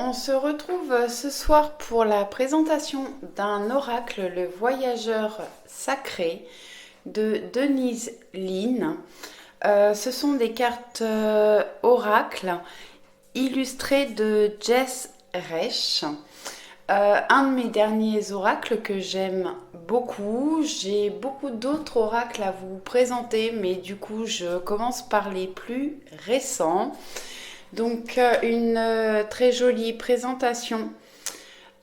On se retrouve ce soir pour la présentation d'un oracle, le voyageur sacré de Denise Linn. Ce sont des cartes oracles illustrées de Jess Reich. Un de mes derniers oracles que j'aime beaucoup. J'ai beaucoup d'autres oracles à vous présenter, mais du coup je commence par les plus récents. Donc une très jolie présentation,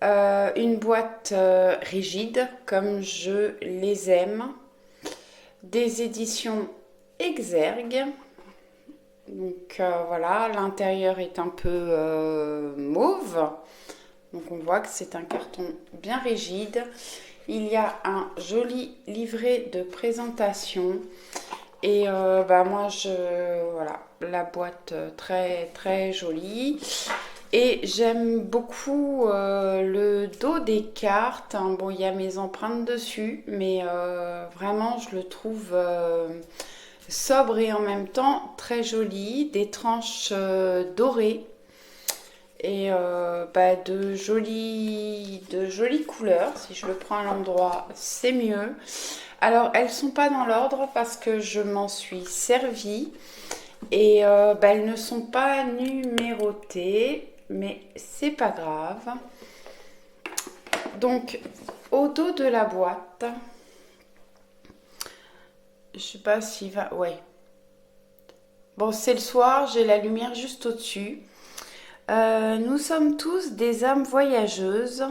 une boîte rigide comme je les aime, des éditions Exergue. Donc voilà, l'intérieur est un peu mauve, donc on voit que c'est un carton bien rigide. Il y a un joli livret de présentation. Et moi, voilà, la boîte très très jolie. Et j'aime beaucoup le dos des cartes. Bon, il y a mes empreintes dessus, mais vraiment, je le trouve sobre et en même temps très joli. Des tranches dorées et de jolies couleurs. Si je le prends à l'endroit, c'est mieux. Alors, elles ne sont pas dans l'ordre parce que je m'en suis servie et elles ne sont pas numérotées, mais c'est pas grave. Donc, au dos de la boîte, je sais pas s'il va. Ouais. Bon, c'est le soir, j'ai la lumière juste au-dessus. Nous sommes tous des âmes voyageuses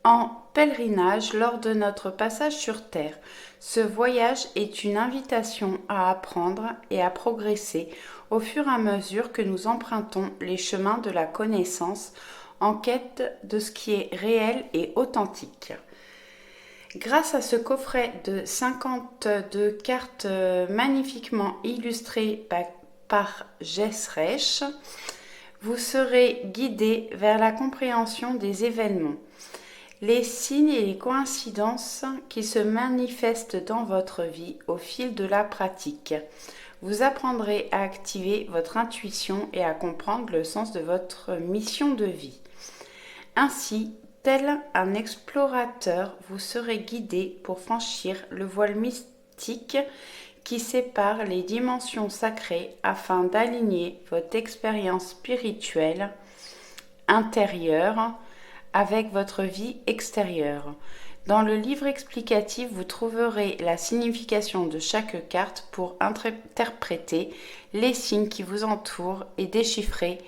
en pèlerinage lors de notre passage sur Terre. Ce voyage est une invitation à apprendre et à progresser au fur et à mesure que nous empruntons les chemins de la connaissance en quête de ce qui est réel et authentique. Grâce à ce coffret de 52 cartes magnifiquement illustrées par Jess Reich, vous serez guidé vers la compréhension des événements, les signes et les coïncidences qui se manifestent dans votre vie au fil de la pratique. Vous apprendrez à activer votre intuition et à comprendre le sens de votre mission de vie. Ainsi, tel un explorateur, vous serez guidé pour franchir le voile mystique qui sépare les dimensions sacrées afin d'aligner votre expérience spirituelle intérieure avec votre vie extérieure. Dans le livre explicatif, vous trouverez la signification de chaque carte pour interpréter les signes qui vous entourent et déchiffrer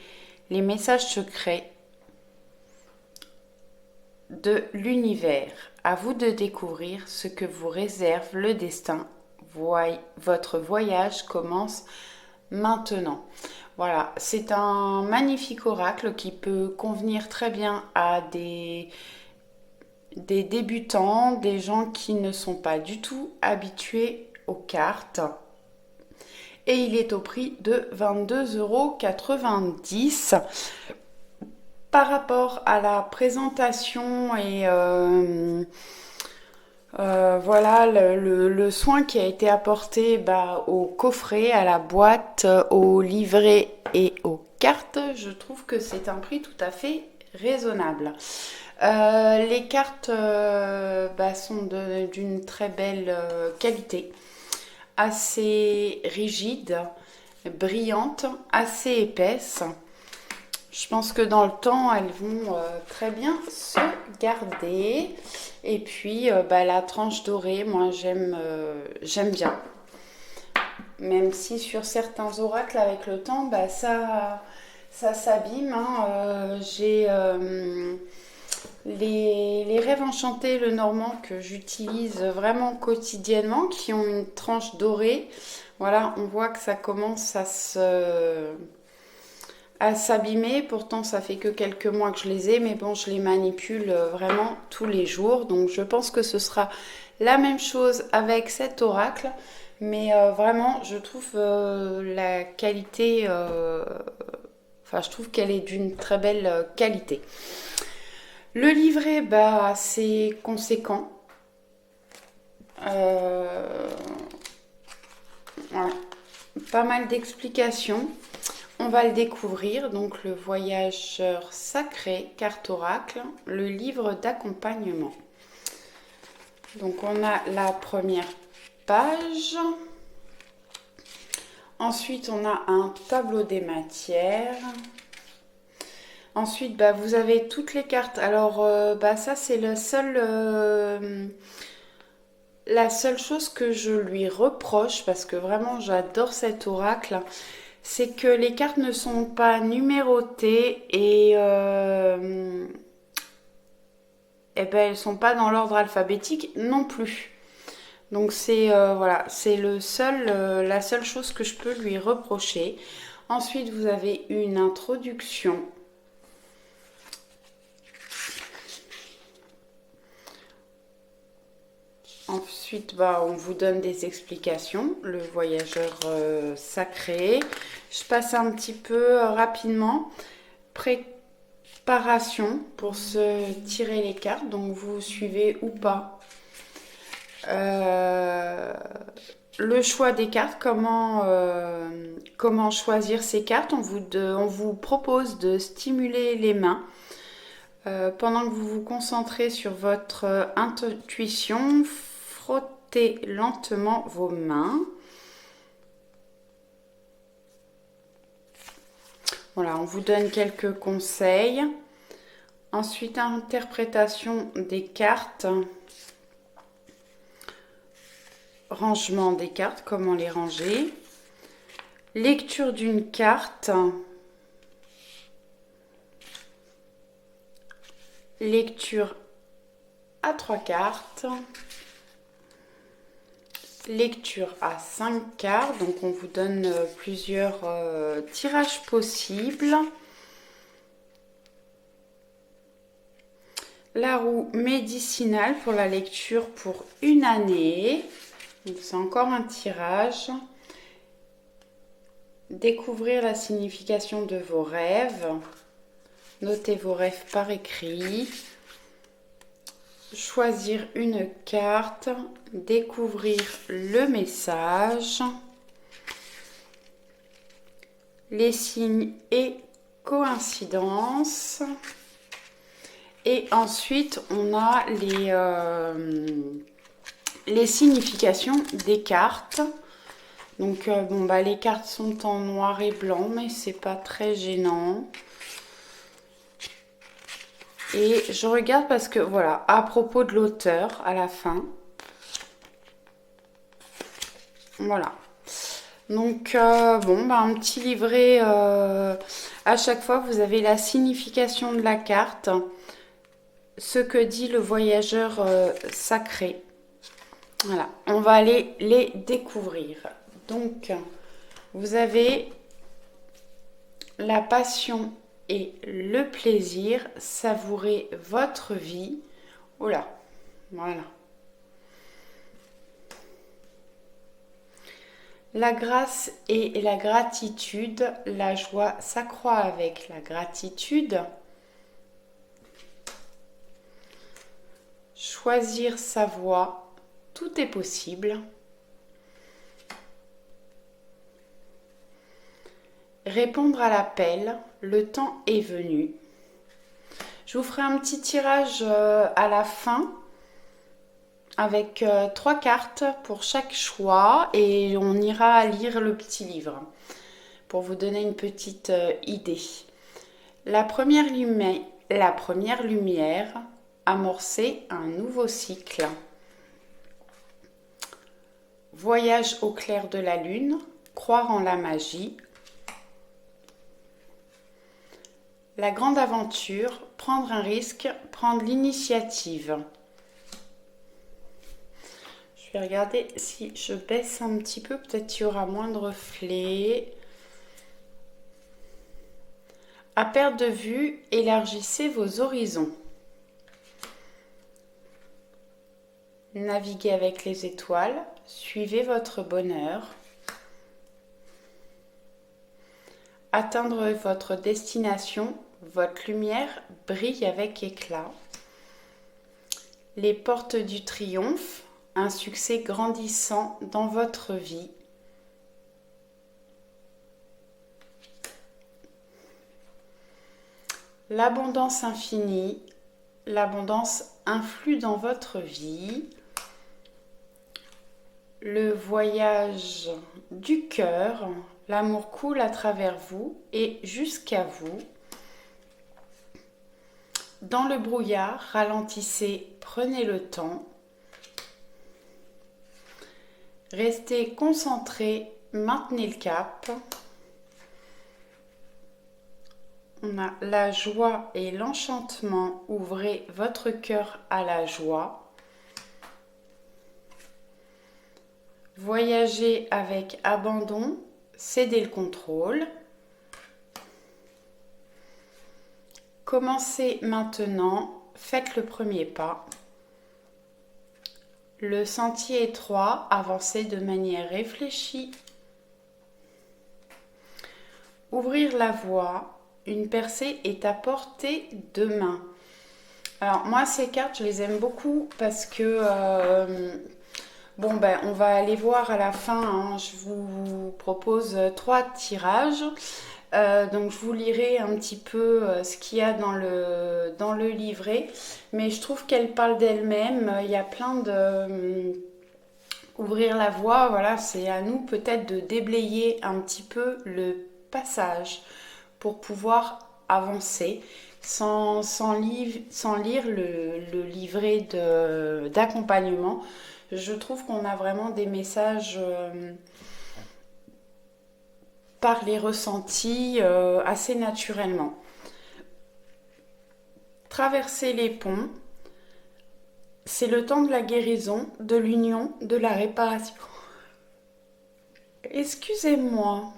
les messages secrets de l'univers. À vous de découvrir ce que vous réserve le destin. Votre voyage commence maintenant. Voilà, c'est un magnifique oracle qui peut convenir très bien à des débutants, des gens qui ne sont pas du tout habitués aux cartes. Et il est au prix de 22,90 €. Par rapport à la présentation et voilà le soin qui a été apporté au coffret, à la boîte, au livret et aux cartes, je trouve que c'est un prix tout à fait raisonnable. Les cartes sont d'une très belle qualité, assez rigide, brillante, assez épaisse. Je pense que dans le temps, elles vont très bien se garder. Et puis, la tranche dorée, moi, j'aime bien. Même si sur certains oracles, avec le temps, ça s'abîme. J'ai les rêves enchantés, le normand, que j'utilise vraiment quotidiennement, qui ont une tranche dorée. Voilà, on voit que ça commence à s'abîmer. Pourtant, ça fait que quelques mois que je les ai, mais bon, je les manipule vraiment tous les jours. Donc, je pense que ce sera la même chose avec cet oracle. Mais vraiment, je trouve la qualité... je trouve qu'elle est d'une très belle qualité. Le livret, c'est conséquent. Voilà. Pas mal d'explications. On on va le découvrir. Donc le voyageur sacré, carte oracle, le livre d'accompagnement. Donc on a la première page. Ensuite on a un tableau des matières. Ensuite vous avez toutes les cartes. Alors ça c'est le seul... la seule chose que je lui reproche, parce que vraiment j'adore cet oracle, c'est que les cartes ne sont pas numérotées et elles ne sont pas dans l'ordre alphabétique non plus. Donc c'est voilà, c'est la seule chose que je peux lui reprocher. Ensuite, vous avez une introduction. Ensuite, on vous donne des explications, le voyageur sacré. Je passe un petit peu rapidement. Préparation pour se tirer les cartes, donc vous suivez ou pas. Le choix des cartes, comment choisir ces cartes. On vous propose de stimuler les mains. Pendant que vous vous concentrez sur votre intuition, frottez lentement vos mains. Voilà, on vous donne quelques conseils. Ensuite, interprétation des cartes. Rangement des cartes, comment les ranger. Lecture d'une carte. Lecture à 3 cartes. Lecture à 5 cartes. Donc on vous donne plusieurs tirages possibles. La roue médicinale pour la lecture pour une année. C'est encore un tirage. Découvrir la signification de vos rêves. Notez vos rêves par écrit. Choisir une carte. Découvrir le message. Les signes et coïncidences. Et ensuite, on a les significations des cartes. Donc, les cartes sont en noir et blanc, mais c'est pas très gênant. Et je regarde parce que, voilà, à propos de l'auteur, à la fin. Voilà. Donc, un petit livret. À chaque fois, vous avez la signification de la carte. Ce que dit le voyageur sacré. Voilà, on va aller les découvrir. Donc, vous avez la passion et le plaisir, savourer votre vie. Oh là, voilà. La grâce et la gratitude, la joie s'accroît avec la gratitude. Choisir sa voie, tout est possible. Répondre à l'appel, le temps est venu. Je vous ferai un petit tirage à la fin avec 3 cartes pour chaque choix et on ira lire le petit livre pour vous donner une petite idée. La première lumière, amorcer un nouveau cycle. Voyage au clair de la lune, croire en la magie. La grande aventure, prendre un risque, prendre l'initiative. Je vais regarder si je baisse un petit peu, peut-être qu'il y aura moins de reflets. À perte de vue, élargissez vos horizons. Naviguez avec les étoiles, suivez votre bonheur. Atteindre votre destination, votre lumière brille avec éclat. Les portes du triomphe, un succès grandissant dans votre vie. l'abondance infinie, l'abondance influe dans votre vie. Le voyage du cœur, l'amour coule à travers vous et jusqu'à vous. Dans le brouillard, ralentissez, prenez le temps. Restez concentré, maintenez le cap. On a la joie et l'enchantement. Ouvrez votre cœur à la joie. Voyagez avec abandon, cédez le contrôle. Commencez maintenant, faites le premier pas. Le sentier étroit, avancez de manière réfléchie. Ouvrir la voie, une percée est à portée de main. Alors moi ces cartes je les aime beaucoup parce que on va aller voir à la fin, hein. Je vous propose 3 tirages. Donc je vous lirai un petit peu ce qu'il y a dans le livret. Mais je trouve qu'elle parle d'elle-même. Il y a plein de... ouvrir la voie, voilà, c'est à nous peut-être de déblayer un petit peu le passage pour pouvoir avancer sans lire le livret d'accompagnement. Je trouve qu'on a vraiment des messages par les ressentis assez naturellement. Traverser les ponts, c'est le temps de la guérison, de l'union, de la réparation. Excusez-moi.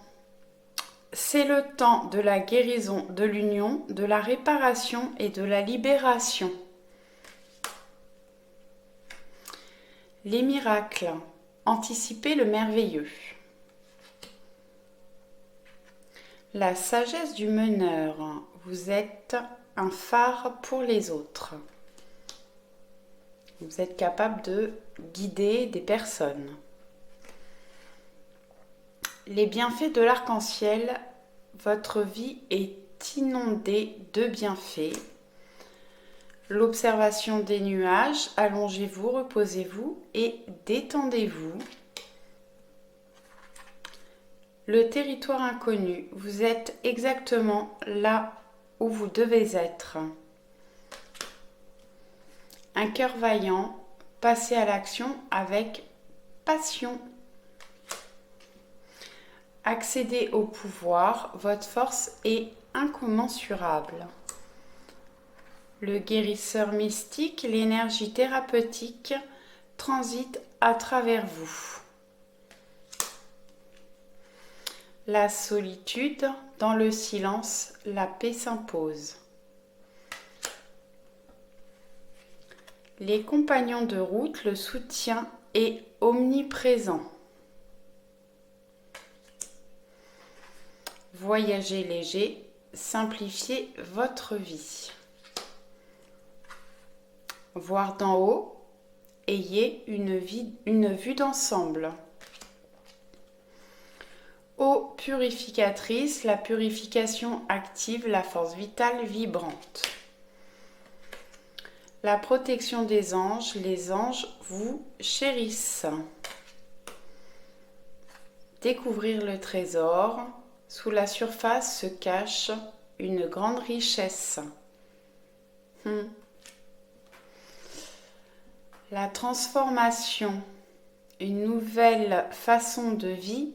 C'est le temps de la guérison, de l'union, de la réparation et de la libération. Les miracles. Anticiper le merveilleux. La sagesse du meneur. Vous êtes un phare pour les autres. Vous êtes capable de guider des personnes. Les bienfaits de l'arc-en-ciel. Votre vie est inondée de bienfaits. L'observation des nuages. Allongez-vous, reposez-vous et détendez-vous. Le territoire inconnu, vous êtes exactement là où vous devez être. Un cœur vaillant, passez à l'action avec passion. Accédez au pouvoir, votre force est incommensurable. Le guérisseur mystique, l'énergie thérapeutique transite à travers vous. La solitude, dans le silence, la paix s'impose. Les compagnons de route, le soutien est omniprésent. Voyagez léger, simplifiez votre vie. Voir d'en haut, ayez une vue d'ensemble. Eau purificatrice, la purification active la force vitale vibrante. La protection des anges, les anges vous chérissent. Découvrir le trésor, sous la surface se cache une grande richesse. La transformation, une nouvelle façon de vie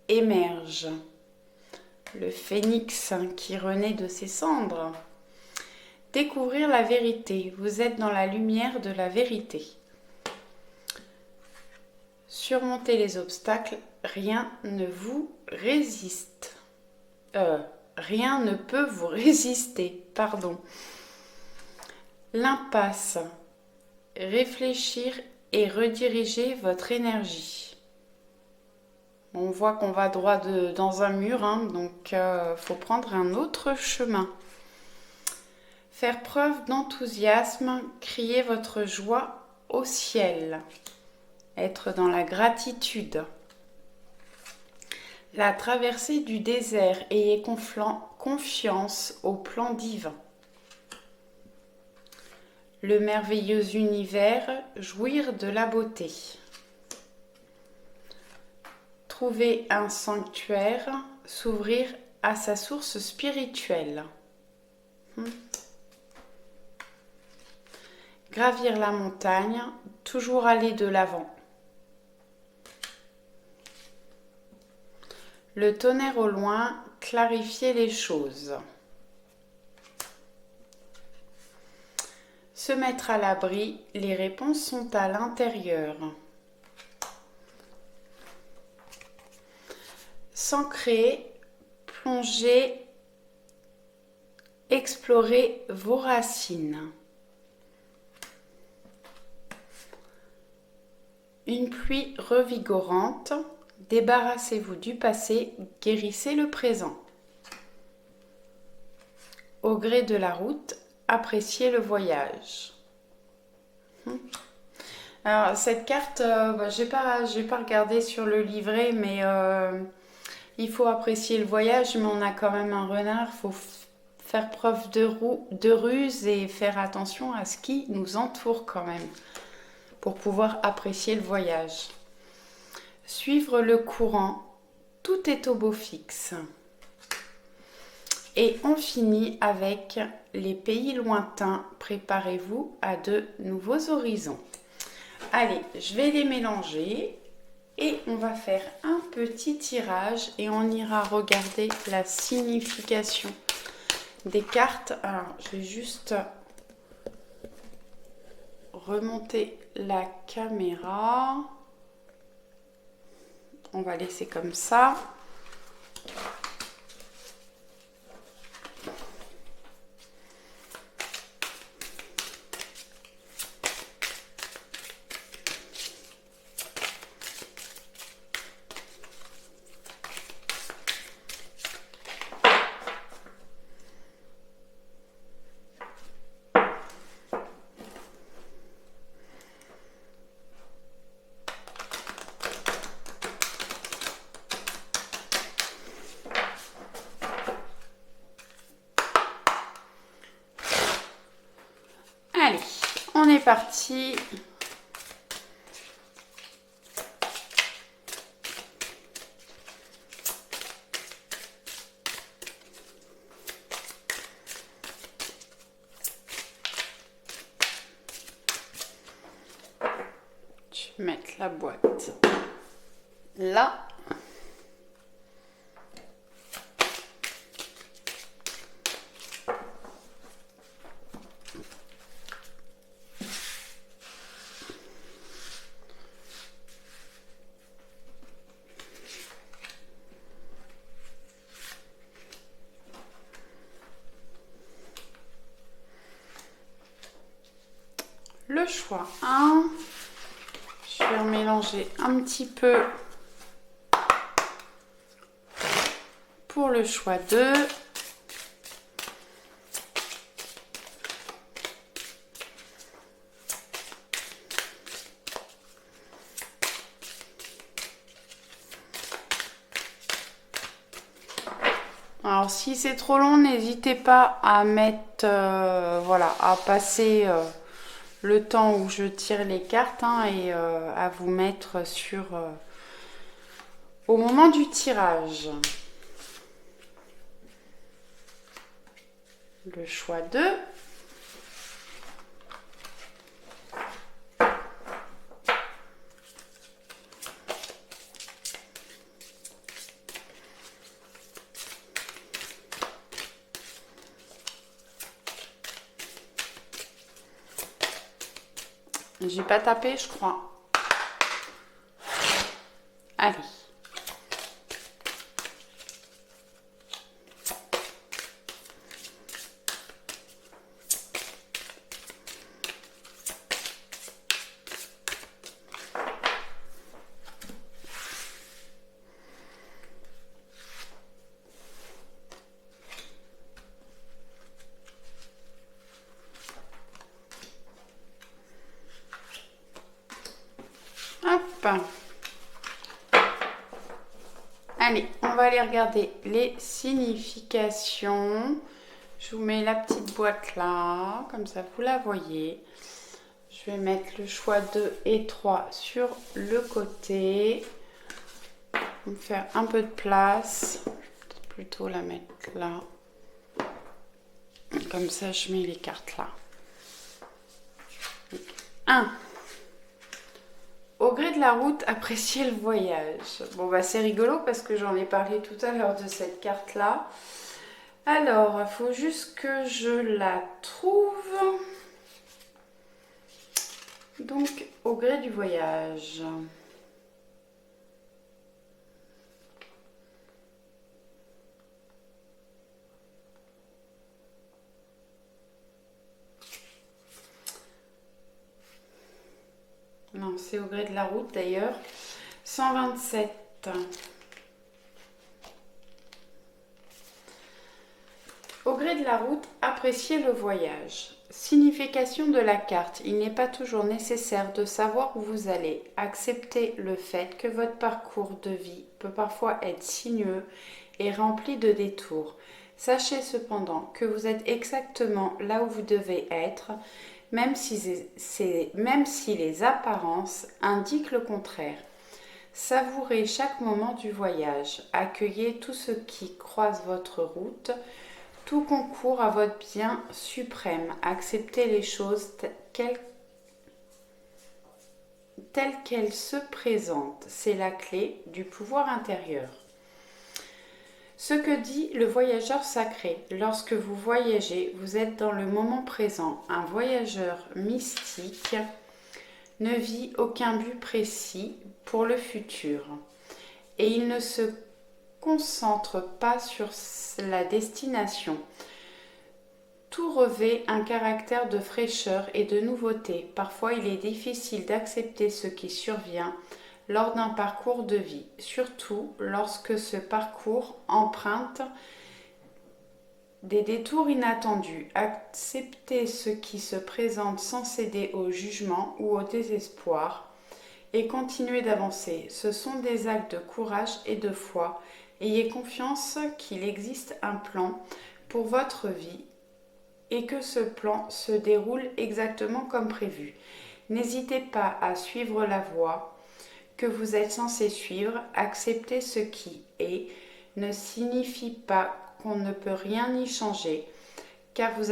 émerge. Le phénix qui renaît de ses cendres. Découvrir la vérité. Vous êtes dans la lumière de la vérité. Surmonter les obstacles. Rien ne vous résiste. Rien ne peut vous résister. Pardon. L'impasse. Réfléchir et rediriger votre énergie. On voit qu'on va droit dans un mur, hein, donc faut prendre un autre chemin. Faire preuve d'enthousiasme, crier votre joie au ciel. Être dans la gratitude. La traversée du désert, ayez confiance au plan divin. le merveilleux univers, jouir de la beauté. Trouver un sanctuaire, s'ouvrir à sa source spirituelle. Gravir la montagne, toujours aller de l'avant. Le tonnerre au loin, clarifier les choses. Se mettre à l'abri, les réponses sont à l'intérieur. S'ancrer, plonger, explorer vos racines. Une pluie revigorante, débarrassez-vous du passé, guérissez le présent. Au gré de la route, appréciez le voyage. Alors cette carte, j'ai pas regardé sur le livret, mais il faut apprécier le voyage, mais on a quand même un renard, il faut faire preuve de ruse et faire attention à ce qui nous entoure quand même, pour pouvoir apprécier le voyage. Suivre le courant, tout est au beau fixe. Et on finit avec les pays lointains, préparez-vous à de nouveaux horizons. Allez, je vais les mélanger et on va faire un petit tirage et on ira regarder la signification des cartes. Alors, je vais juste remonter la caméra. On va laisser comme ça. Allez, on est parti. Je vais mettre la boîte là. Le choix 1, je vais en mélanger un petit peu pour le choix 2. Alors si c'est trop long, n'hésitez pas à mettre, voilà, à passer le temps où je tire les cartes et à vous mettre sur au moment du tirage. Le choix 2. J'ai pas tapé, je crois. Allez. Hop. Allez, on va aller regarder les significations. Je vous mets la petite boîte là, comme ça vous la voyez. Je vais mettre le choix 2 et 3 sur le côté. On va faire un peu de place. Je vais peut-être plutôt la mettre là. Comme ça, je mets les cartes là. 1. Au gré de la route, appréciez le voyage. Bon, bah c'est rigolo parce que j'en ai parlé tout à l'heure de cette carte-là. Alors, il faut juste que je la trouve. Donc, au gré du voyage. Non, c'est au gré de la route d'ailleurs. 127. Au gré de la route, appréciez le voyage. Signification de la carte. Il n'est pas toujours nécessaire de savoir où vous allez. Acceptez le fait que votre parcours de vie peut parfois être sinueux et rempli de détours. Sachez cependant que vous êtes exactement là où vous devez être, même si les apparences indiquent le contraire. Savourez chaque moment du voyage. Accueillez tout ce qui croise votre route. Tout concourt à votre bien suprême. Acceptez les choses telles qu'elles se présentent. C'est la clé du pouvoir intérieur. Ce que dit le voyageur sacré. Lorsque vous voyagez, vous êtes dans le moment présent. Un voyageur mystique ne vit aucun but précis pour le futur. Et il ne se concentre pas sur la destination. Tout revêt un caractère de fraîcheur et de nouveauté. Parfois, il est difficile d'accepter ce qui survient lors d'un parcours de vie, surtout lorsque ce parcours emprunte des détours inattendus. Acceptez ce qui se présente sans céder au jugement ou au désespoir et continuez d'avancer. Ce sont des actes de courage et de foi. Ayez confiance qu'il existe un plan pour votre vie et que ce plan se déroule exactement comme prévu. N'hésitez pas à suivre la voie que vous êtes censé suivre. Accepter ce qui est ne signifie pas qu'on ne peut rien y changer, car vous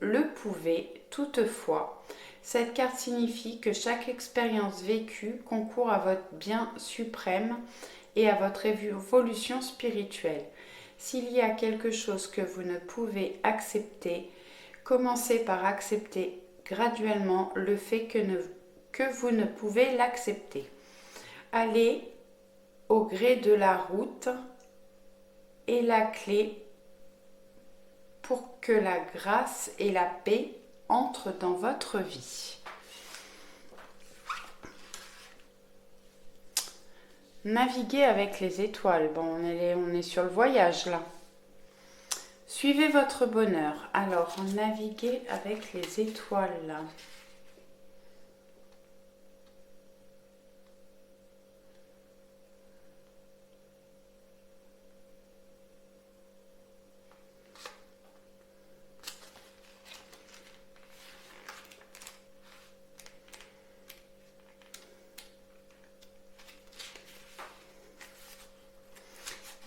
le pouvez. Toutefois, cette carte signifie que chaque expérience vécue concourt à votre bien suprême et à votre évolution spirituelle. S'il y a quelque chose que vous ne pouvez accepter, commencez par accepter graduellement le fait que vous ne pouvez l'accepter. Allez au gré de la route est la clé pour que la grâce et la paix entrent dans votre vie. Naviguer avec les étoiles. Bon, on est sur le voyage là. Suivez votre bonheur. Alors, naviguez avec les étoiles là.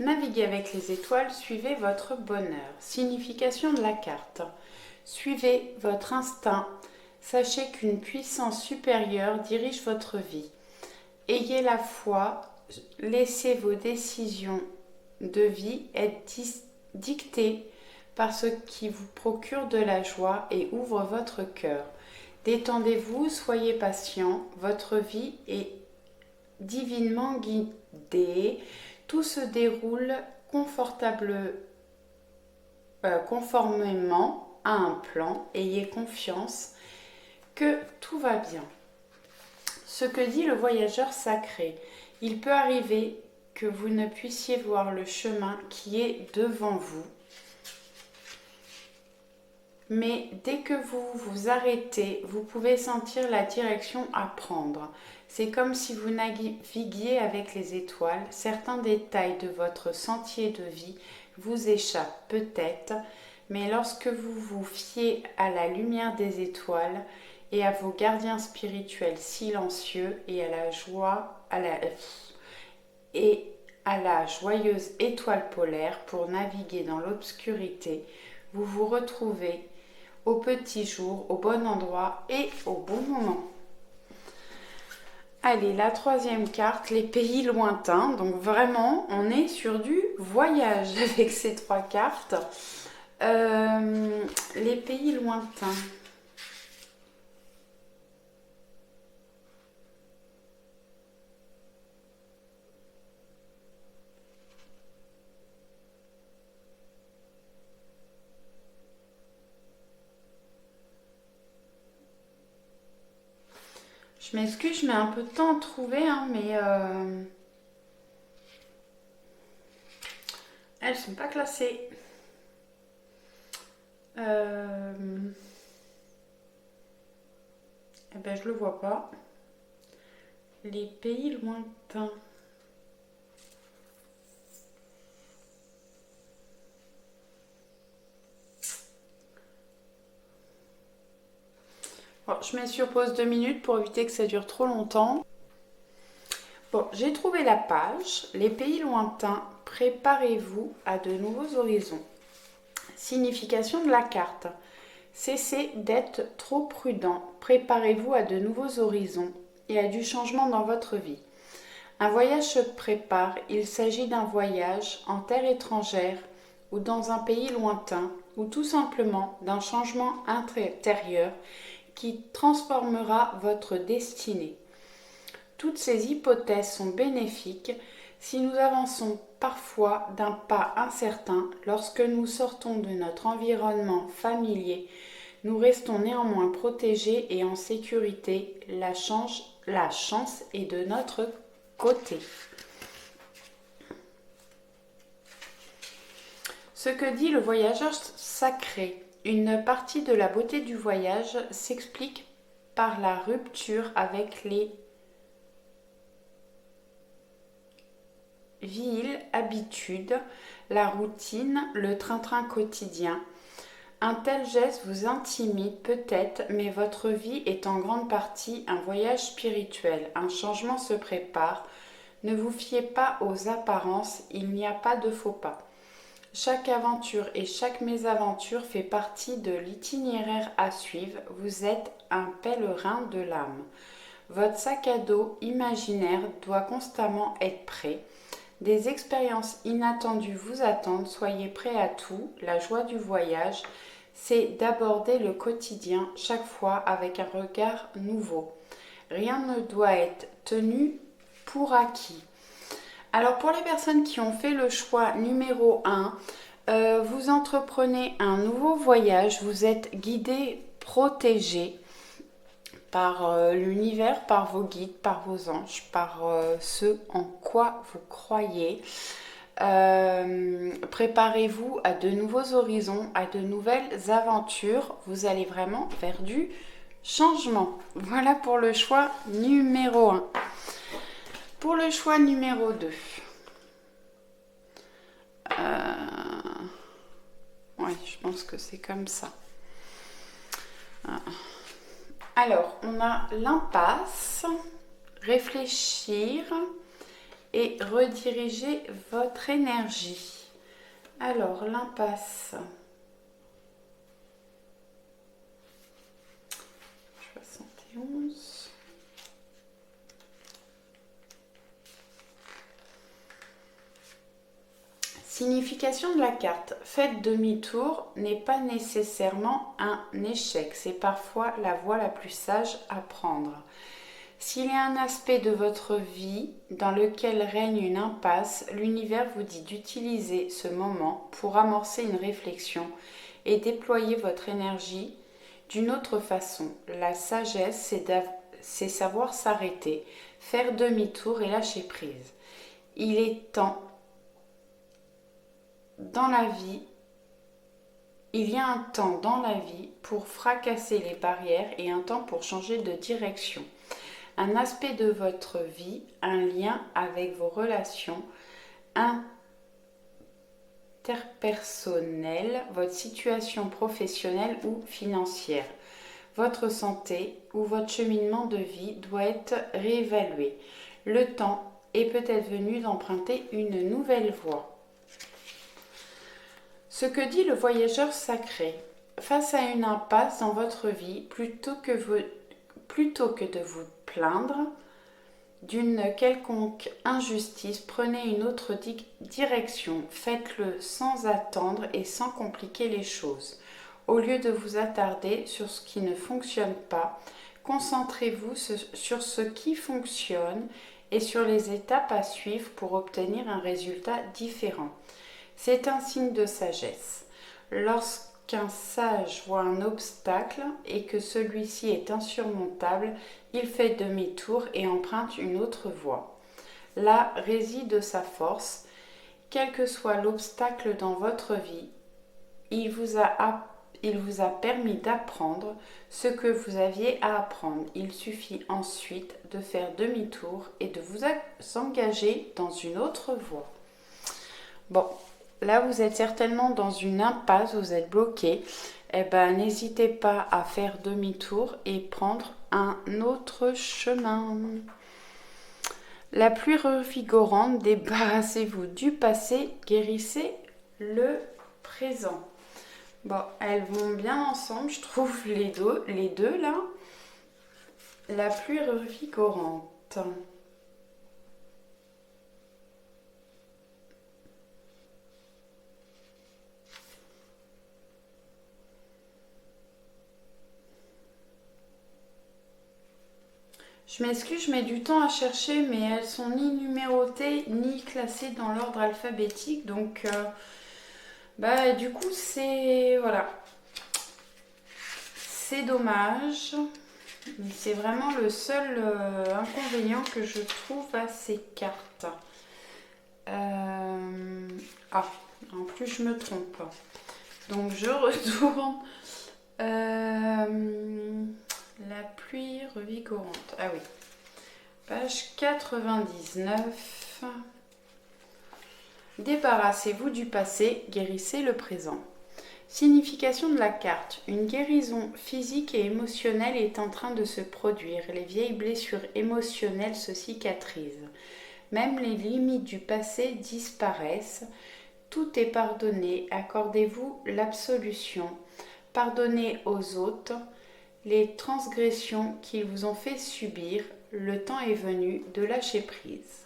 Naviguez avec les étoiles, suivez votre bonheur. Signification de la carte. Suivez votre instinct. Sachez qu'une puissance supérieure dirige votre vie. Ayez la foi. Laissez vos décisions de vie être dictées par ce qui vous procure de la joie et ouvre votre cœur. Détendez-vous, soyez patient. Votre vie est divinement guidée. Tout se déroule conformément à un plan. Ayez confiance que tout va bien. Ce que dit le voyageur sacré. Il peut arriver que vous ne puissiez voir le chemin qui est devant vous. Mais dès que vous vous arrêtez, vous pouvez sentir la direction à prendre. C'est comme si vous naviguiez avec les étoiles. Certains détails de votre sentier de vie vous échappe peut-être, mais lorsque vous vous fiez à la lumière des étoiles et à vos gardiens spirituels silencieux et à la joie, et à la joyeuse étoile polaire pour naviguer dans l'obscurité, vous vous retrouvez au petit jour, au bon endroit et au bon moment. Allez, la troisième carte, les pays lointains. Donc vraiment, on est sur du voyage avec ces trois cartes. Les pays lointains. Je m'excuse, je mets un peu de temps à trouver, hein, mais elles sont pas classées. Eh ben, je le vois pas. Les pays lointains. Bon, je mets sur pause 2 minutes pour éviter que ça dure trop longtemps. Bon, j'ai trouvé la page. Les pays lointains, préparez-vous à de nouveaux horizons. Signification de la carte. Cessez d'être trop prudent. Préparez-vous à de nouveaux horizons et à du changement dans votre vie. Un voyage se prépare. Il s'agit d'un voyage en terre étrangère ou dans un pays lointain ou tout simplement d'un changement intérieur qui transformera votre destinée. Toutes ces hypothèses sont bénéfiques si nous avançons parfois d'un pas incertain. Lorsque nous sortons de notre environnement familier, nous restons néanmoins protégés et en sécurité. La chance est de notre côté. Ce que dit le voyageur sacré. Une partie de la beauté du voyage s'explique par la rupture avec les vieilles habitudes, la routine, le train-train quotidien. Un tel geste vous intimide peut-être, mais votre vie est en grande partie un voyage spirituel. Un changement se prépare. Ne vous fiez pas aux apparences, il n'y a pas de faux pas. Chaque aventure et chaque mésaventure fait partie de l'itinéraire à suivre. Vous êtes un pèlerin de l'âme. Votre sac à dos imaginaire doit constamment être prêt. Des expériences inattendues vous attendent. Soyez prêt à tout. La joie du voyage, c'est d'aborder le quotidien chaque fois avec un regard nouveau. Rien ne doit être tenu pour acquis. Alors pour les personnes qui ont fait le choix numéro 1, vous entreprenez un nouveau voyage, vous êtes guidé, protégé par l'univers, par vos guides, par vos anges, par ce en quoi vous croyez. Préparez-vous à de nouveaux horizons, à de nouvelles aventures. Vous allez vraiment vers du changement. Voilà pour le choix numéro 1. Pour le choix numéro 2. Ouais, je pense que c'est comme ça. Alors, on a l'impasse, réfléchir et rediriger votre énergie. Alors, l'impasse. 71. Signification de la carte. Faites demi-tour n'est pas nécessairement un échec. C'est parfois la voie la plus sage à prendre. S'il y a un aspect de votre vie dans lequel règne une impasse, l'univers vous dit d'utiliser ce moment pour amorcer une réflexion et déployer votre énergie d'une autre façon. La sagesse, c'est savoir s'arrêter, faire demi-tour et lâcher prise. Il est temps dans la vie, il y a un temps dans la vie pour fracasser les barrières et un temps pour changer de direction. Un aspect de votre vie, un lien avec vos relations interpersonnel, votre situation professionnelle ou financière, votre santé ou votre cheminement de vie doit être réévalué. Le temps est peut-être venu d'emprunter une nouvelle voie. Ce que dit le voyageur sacré. Face à une impasse dans votre vie, plutôt que de vous plaindre d'une quelconque injustice, prenez une autre direction. Faites-le sans attendre et sans compliquer les choses. Au lieu de vous attarder sur ce qui ne fonctionne pas, concentrez-vous sur ce qui fonctionne et sur les étapes à suivre pour obtenir un résultat différent. C'est un signe de sagesse. Lorsqu'un sage voit un obstacle et que celui-ci est insurmontable, il fait demi-tour et emprunte une autre voie. Là réside sa force. Quel que soit l'obstacle dans votre vie, il vous a permis d'apprendre ce que vous aviez à apprendre. Il suffit ensuite de faire demi-tour et de vous engager dans une autre voie. Bon, là vous êtes certainement dans une impasse, vous êtes bloqué. Eh ben, n'hésitez pas à faire demi-tour et prendre un autre chemin. La pluie revigorante, débarrassez-vous du passé, guérissez le présent. Bon, elles vont bien ensemble, je trouve, les deux là. La pluie revigorante. Je m'excuse, je mets du temps à chercher, mais elles sont ni numérotées ni classées dans l'ordre alphabétique. Donc, du coup, voilà. C'est dommage. Mais c'est vraiment le seul inconvénient que je trouve à ces cartes. En plus, je me trompe. Donc, je retourne. La pluie revigorante. Ah oui. Page 99. Débarrassez-vous du passé, guérissez le présent. Signification de la carte. Une guérison physique et émotionnelle est en train de se produire. Les vieilles blessures émotionnelles se cicatrisent. Même les limites du passé disparaissent. Tout est pardonné. Accordez-vous l'absolution. Pardonnez aux autres les transgressions qu'ils vous ont fait subir. Le temps est venu de lâcher prise.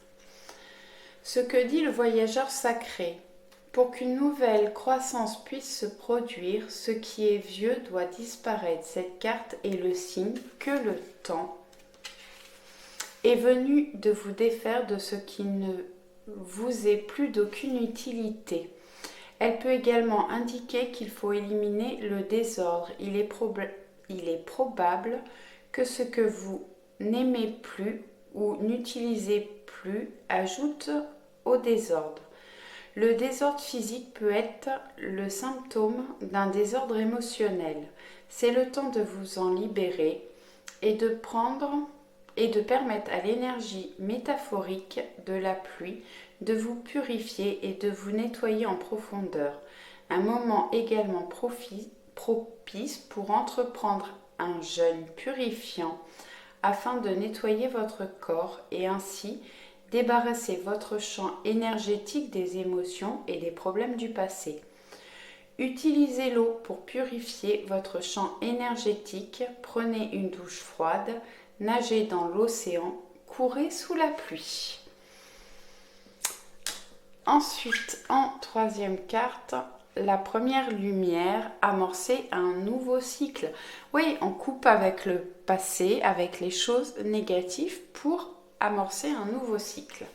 Ce que dit le voyageur sacré. Pour qu'une nouvelle croissance puisse se produire, ce qui est vieux doit disparaître. Cette carte est le signe que le temps est venu de vous défaire de ce qui ne vous est plus d'aucune utilité. Elle peut également indiquer qu'il faut éliminer le désordre. Il est probable que ce que vous n'aimez plus ou n'utilisez plus ajoute au désordre. Le désordre physique peut être le symptôme d'un désordre émotionnel. C'est le temps de vous en libérer et de permettre à l'énergie métaphorique de la pluie de vous purifier et de vous nettoyer en profondeur. Un moment également propice pour entreprendre un jeûne purifiant afin de nettoyer votre corps et ainsi débarrasser votre champ énergétique des émotions et des problèmes du passé. Utilisez l'eau pour purifier votre champ énergétique. Prenez une douche froide, nagez dans l'océan, courez sous la pluie. Ensuite, en troisième carte, la première lumière, amorcer un nouveau cycle. Oui, on coupe avec le passé, avec les choses négatives pour amorcer un nouveau cycle.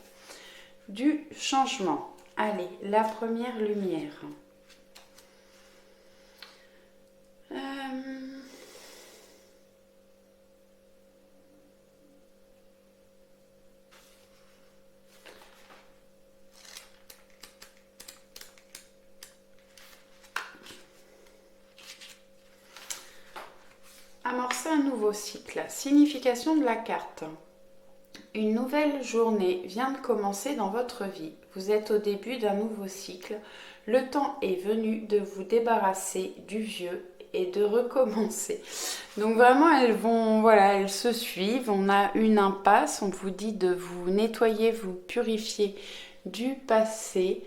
Du changement. Allez, la première lumière. Amorcer un nouveau cycle. Signification de la carte. Une nouvelle journée vient de commencer dans votre vie. Vous êtes au début d'un nouveau cycle. Le temps est venu de vous débarrasser du vieux et de recommencer. Donc vraiment, elles vont, voilà, elles se suivent. On a une impasse. On vous dit de vous nettoyer, vous purifier du passé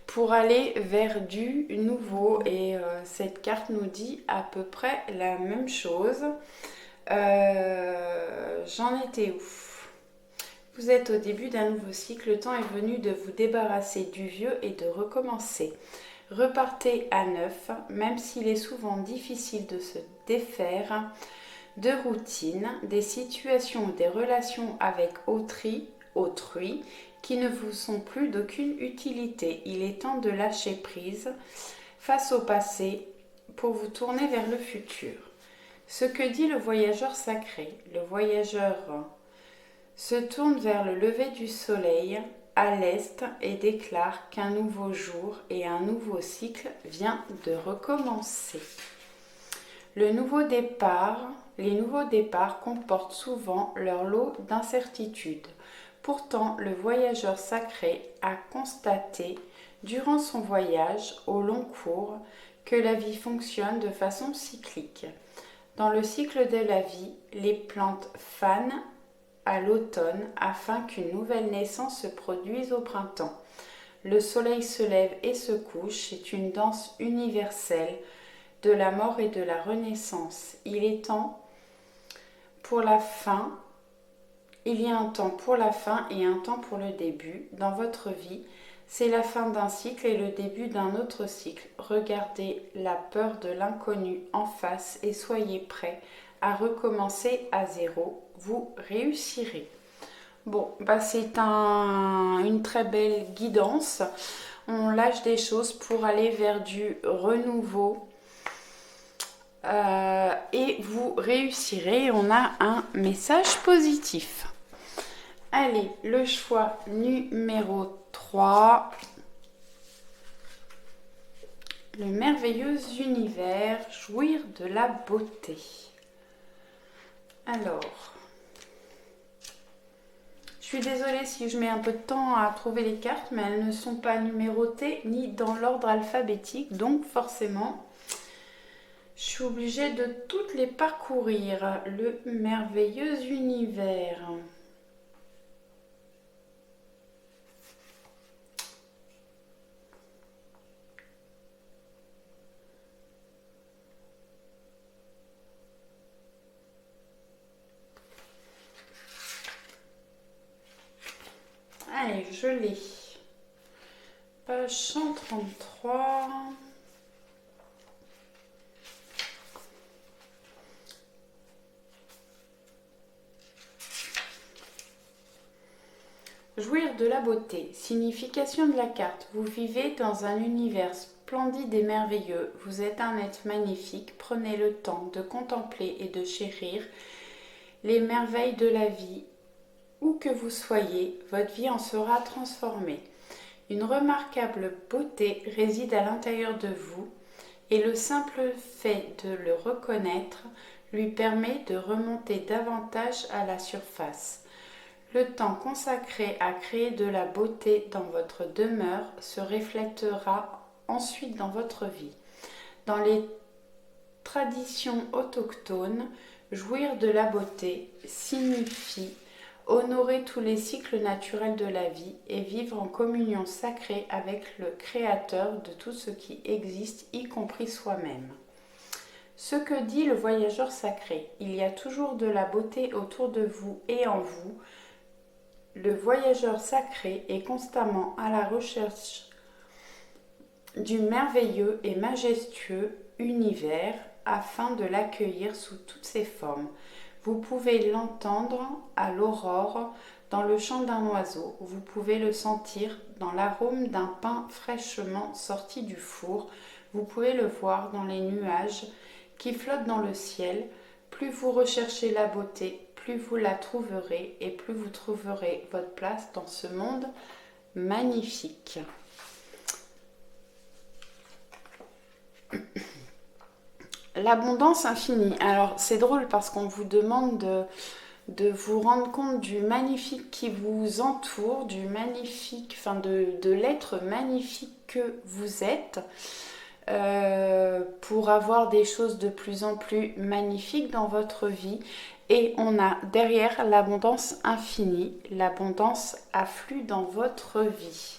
pour aller vers du nouveau. Et cette carte nous dit à peu près la même chose. J'en étais où? Vous êtes au début d'un nouveau cycle. Le temps est venu de vous débarrasser du vieux et de recommencer. Repartez à neuf, même s'il est souvent difficile de se défaire de routines, des situations ou des relations avec autrui qui ne vous sont plus d'aucune utilité. Il est temps de lâcher prise face au passé pour vous tourner vers le futur. Ce que dit le voyageur sacré. Le voyageur se tourne vers le lever du soleil à l'est et déclare qu'un nouveau jour et un nouveau cycle vient de recommencer. Les nouveaux départs comportent souvent leur lot d'incertitudes. Pourtant, le voyageur sacré a constaté durant son voyage au long cours que la vie fonctionne de façon cyclique. Dans le cycle de la vie, les plantes fanent à l'automne afin qu'une nouvelle naissance se produise au printemps. Le soleil se lève et se couche, c'est une danse universelle de la mort et de la renaissance. Il y a un temps pour la fin et un temps pour le début. Dans votre vie, c'est la fin d'un cycle et le début d'un autre cycle. Regardez la peur de l'inconnu en face et soyez prêts à recommencer à zéro. Vous réussirez. Bon, c'est une très belle guidance. On lâche des choses pour aller vers du renouveau. Et vous réussirez. On a un message positif. Allez, le choix numéro 3. Le merveilleux univers, jouir de la beauté. Alors, je suis désolée si je mets un peu de temps à trouver les cartes, mais elles ne sont pas numérotées ni dans l'ordre alphabétique, donc forcément, je suis obligée de toutes les parcourir. Le merveilleux univers. Allez, je l'ai. Page 133. Jouir de la beauté. Signification de la carte. Vous vivez dans un univers splendide et merveilleux. Vous êtes un être magnifique. Prenez le temps de contempler et de chérir les merveilles de la vie. Où que vous soyez, votre vie en sera transformée. Une remarquable beauté réside à l'intérieur de vous et le simple fait de le reconnaître lui permet de remonter davantage à la surface. Le temps consacré à créer de la beauté dans votre demeure se reflètera ensuite dans votre vie. Dans les traditions autochtones, jouir de la beauté signifie honorer tous les cycles naturels de la vie et vivre en communion sacrée avec le Créateur de tout ce qui existe, y compris soi-même. Ce que dit le voyageur sacré, il y a toujours de la beauté autour de vous et en vous. Le voyageur sacré est constamment à la recherche du merveilleux et majestueux univers afin de l'accueillir sous toutes ses formes. Vous pouvez l'entendre à l'aurore dans le chant d'un oiseau. Vous pouvez le sentir dans l'arôme d'un pain fraîchement sorti du four. Vous pouvez le voir dans les nuages qui flottent dans le ciel. Plus vous recherchez la beauté, plus vous la trouverez et plus vous trouverez votre place dans ce monde magnifique. L'abondance infinie. Alors c'est drôle parce qu'on vous demande de vous rendre compte du magnifique qui vous entoure, du magnifique, enfin de l'être magnifique que vous êtes, pour avoir des choses de plus en plus magnifiques dans votre vie. Et on a derrière l'abondance infinie, l'abondance afflue dans votre vie.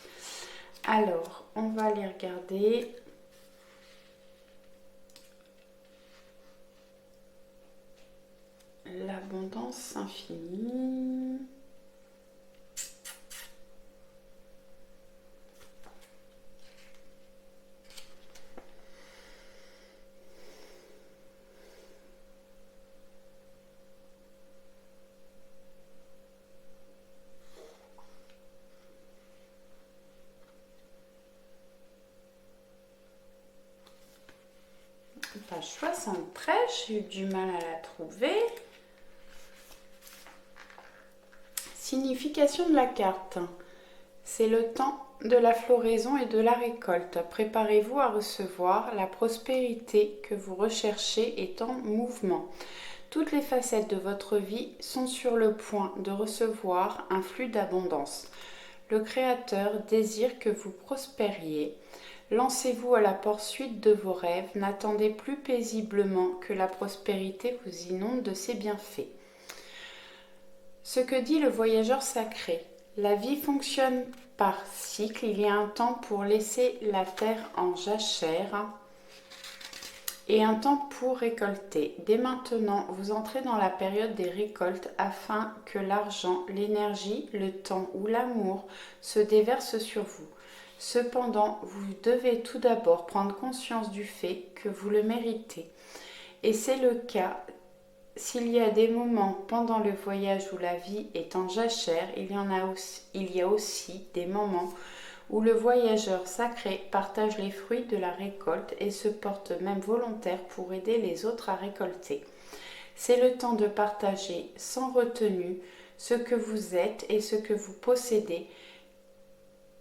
Alors, on va aller regarder. L'abondance infinie. Page 73, j'ai eu du mal à la trouver. Signification de la carte. C'est le temps de la floraison et de la récolte. Préparez-vous à recevoir. La prospérité que vous recherchez est en mouvement. Toutes les facettes de votre vie sont sur le point de recevoir un flux d'abondance. Le Créateur désire que vous prospériez. Lancez-vous à la poursuite de vos rêves. N'attendez plus paisiblement que la prospérité vous inonde de ses bienfaits. Ce que dit le voyageur sacré. La vie fonctionne par cycle. Il y a un temps pour laisser la terre en jachère et un temps pour récolter. Dès maintenant, vous entrez dans la période des récoltes afin que l'argent, l'énergie, le temps ou l'amour se déversent sur vous. Cependant, vous devez tout d'abord prendre conscience du fait que vous le méritez. Et c'est le cas. S'il y a des moments pendant le voyage où la vie est en jachère, il y a aussi des moments où le voyageur sacré partage les fruits de la récolte et se porte même volontaire pour aider les autres à récolter. C'est le temps de partager sans retenue ce que vous êtes et ce que vous possédez,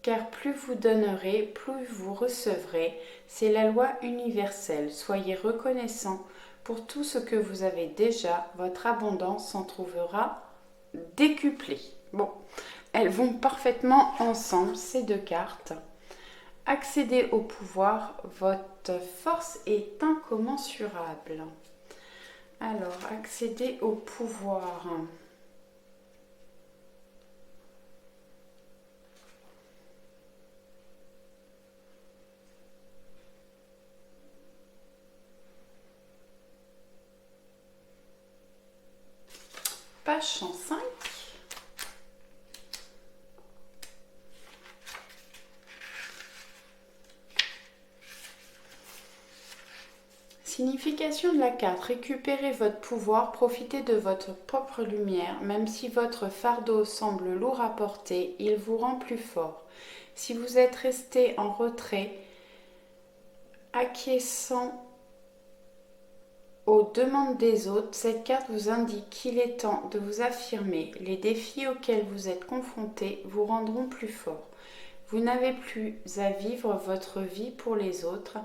car plus vous donnerez, plus vous recevrez. C'est la loi universelle. Soyez reconnaissants pour tout ce que vous avez déjà. Votre abondance s'en trouvera décuplée. Bon, elles vont parfaitement ensemble, ces deux cartes. Accédez au pouvoir. Votre force est incommensurable. Alors, accéder au pouvoir. Page 105. Signification de la carte. Récupérez votre pouvoir, profitez de votre propre lumière. Même si votre fardeau semble lourd à porter, il vous rend plus fort. Si vous êtes resté en retrait, acquiesçant aux demandes des autres, cette carte vous indique qu'il est temps de vous affirmer. Les défis auxquels vous êtes confrontés vous rendront plus fort. Vous n'avez plus à vivre votre vie pour les autres,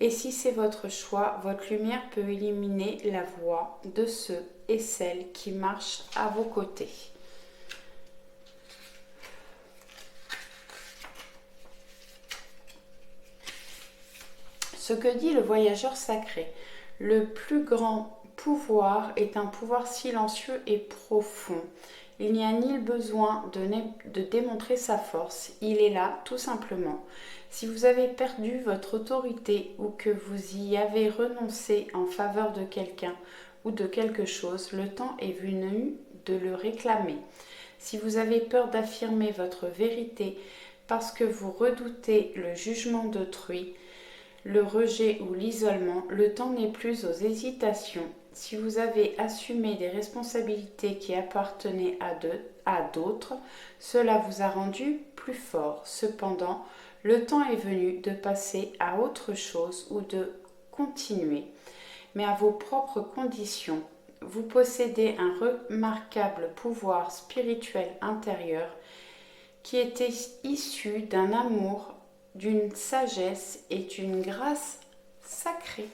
et si c'est votre choix, votre lumière peut illuminer la voie de ceux et celles qui marchent à vos côtés. Ce que dit le voyageur sacré. Le plus grand pouvoir est un pouvoir silencieux et profond. Il n'y a nul besoin de démontrer sa force. Il est là, tout simplement. Si vous avez perdu votre autorité ou que vous y avez renoncé en faveur de quelqu'un ou de quelque chose, le temps est venu de le réclamer. Si vous avez peur d'affirmer votre vérité parce que vous redoutez le jugement d'autrui, le rejet ou l'isolement, le temps n'est plus aux hésitations. Si vous avez assumé des responsabilités qui appartenaient à d'autres, cela vous a rendu plus fort. Cependant, le temps est venu de passer à autre chose ou de continuer, mais à vos propres conditions. Vous possédez un remarquable pouvoir spirituel intérieur qui était issu d'un amour, d'une sagesse et d'une grâce sacrée.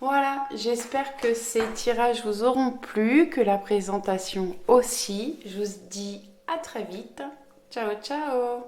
Voilà, j'espère que ces tirages vous auront plu, que la présentation aussi. Je vous dis à très vite. Ciao, ciao!